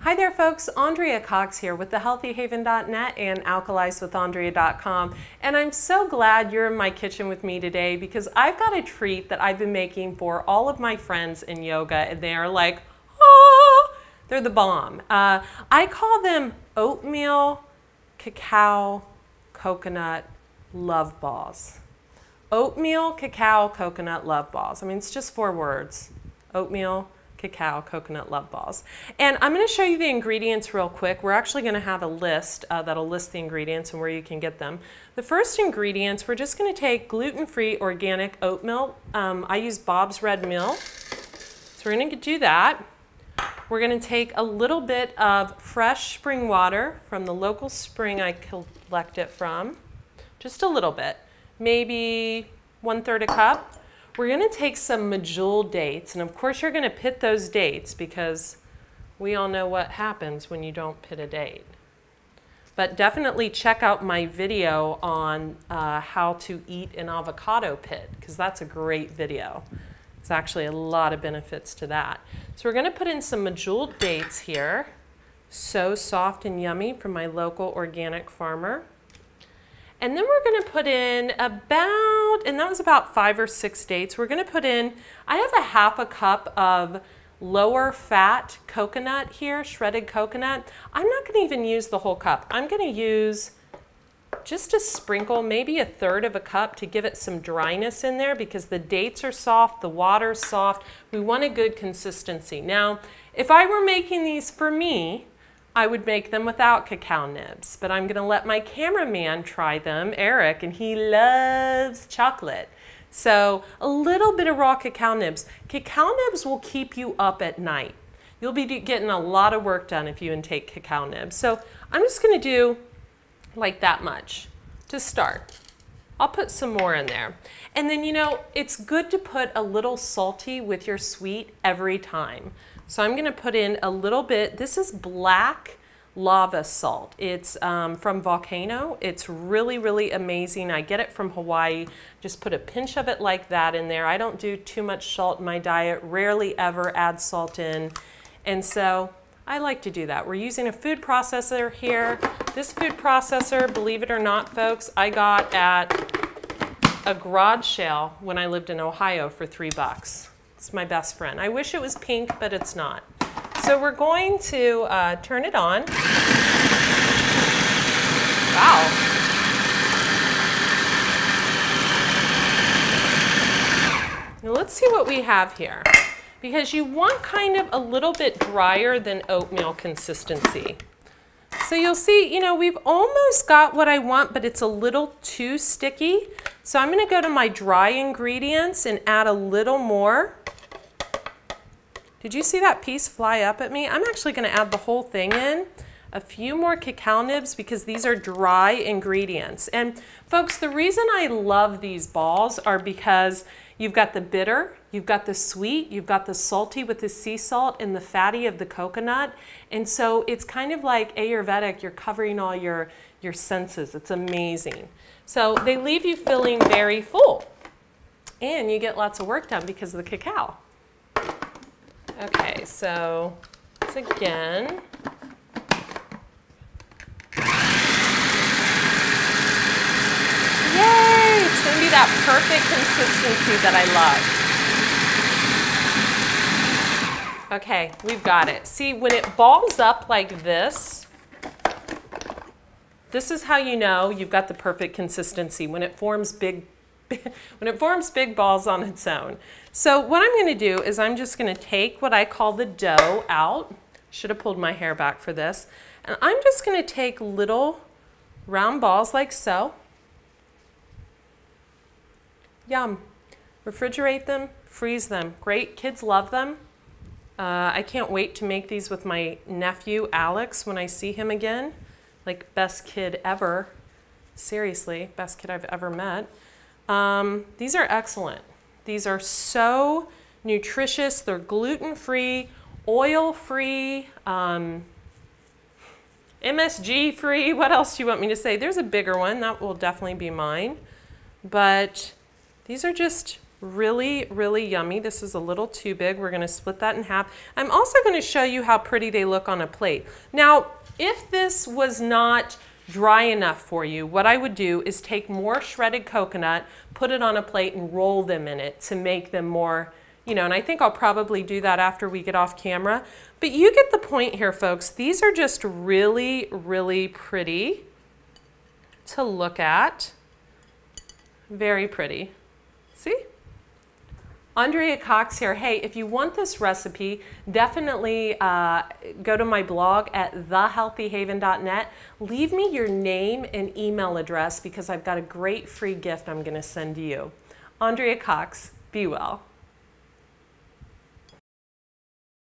Hi there folks, Andrea Cox here with thehealthyhaven.net and alkalizewithandrea.com, and I'm so glad you're in my kitchen with me today because I've got a treat that I've been making for all of my friends in yoga, and they are like, oh, they're the bomb. I call them oatmeal cacao coconut love balls. Oatmeal cacao coconut love balls. I mean, it's just 4 words. Oatmeal cacao coconut love balls. And I'm going to show you the ingredients real quick. We're actually going to have a list that'll list the ingredients and where you can get them. The first ingredients, we're just going to take gluten-free organic oat milk. I use Bob's Red Mill. So we're going to do that. We're going to take a little bit of fresh spring water from the local spring I collect it from. Just a little bit, maybe 1/3 a cup. We're going to take some medjool dates, and of course you're going to pit those dates because we all know what happens when you don't pit a date. But definitely check out my video on how to eat an avocado pit, because that's a great video. There's actually a lot of benefits to that. So we're going to put in some medjool dates here. So soft and yummy from my local organic farmer. And then we're going to put in about, and that was about 5 or 6 dates. We're going to put in, I have a 1/2 cup of lower fat coconut here, shredded coconut. I'm not going to even use the whole cup. I'm going to use just a sprinkle, maybe 1/3 of a cup to give it some dryness in there because the dates are soft, the water's soft. We want a good consistency. Now, if I were making these for me, I would make them without cacao nibs, but I'm going to let my cameraman try them, Eric, and he loves chocolate. So a little bit of raw cacao nibs. Cacao nibs will keep you up at night. You'll be getting a lot of work done if you intake cacao nibs. So I'm just going to do like that much to start. I'll put some more in there. And then, you know, it's good to put a little salty with your sweet every time. So I'm going to put in a little bit. This is black lava salt. It's from Volcano. It's really, really amazing. I get it from Hawaii. Just put a pinch of it like that in there. I don't do too much salt in my diet. Rarely ever add salt in. And so I like to do that. We're using a food processor here. This food processor, believe it or not, folks, I got at a garage sale when I lived in Ohio for $3. It's my best friend. I wish it was pink, but it's not. So we're going to turn it on. Wow. Now let's see what we have here. Because you want kind of a little bit drier than oatmeal consistency. So you'll see, you know, we've almost got what I want, but it's a little too sticky. So I'm going to go to my dry ingredients and add a little more. Did you see that piece fly up at me? I'm actually going to add the whole thing in. A few more cacao nibs because these are dry ingredients. And folks, the reason I love these balls are because you've got the bitter, you've got the sweet, you've got the salty with the sea salt and the fatty of the coconut. And so it's kind of like Ayurvedic, you're covering all your senses. It's amazing. So they leave you feeling very full. And you get lots of work done because of the cacao. Okay, so once again. Yay! It's going to be that perfect consistency that I love. Okay, we've got it. See, when it balls up like this, this is how you know you've got the perfect consistency, when it forms big balls on its own. So what I'm going to do is I'm just going to take what I call the dough out. Should have pulled my hair back for this. And I'm just going to take little round balls like so. Yum. Refrigerate them, freeze them. Great, kids love them. I can't wait to make these with my nephew, Alex, when I see him again. Like, best kid ever. Seriously, best kid I've ever met. These are excellent. These are so nutritious. They're gluten-free, oil-free, MSG-free. What else do you want me to say? There's a bigger one. That will definitely be mine. But these are just Really, really yummy. This is a little too big. We're gonna split that in half. I'm also gonna show you how pretty they look on a plate. Now, if this was not dry enough for you, what I would do is take more shredded coconut, put it on a plate and roll them in it to make them more, you know, and I think I'll probably do that after we get off camera. But you get the point here, folks. These are just really, really pretty to look at. Very pretty. See? Andrea Cox here. Hey, if you want this recipe, definitely go to my blog at thehealthyhaven.net. Leave me your name and email address because I've got a great free gift I'm going to send you. Andrea Cox, be well.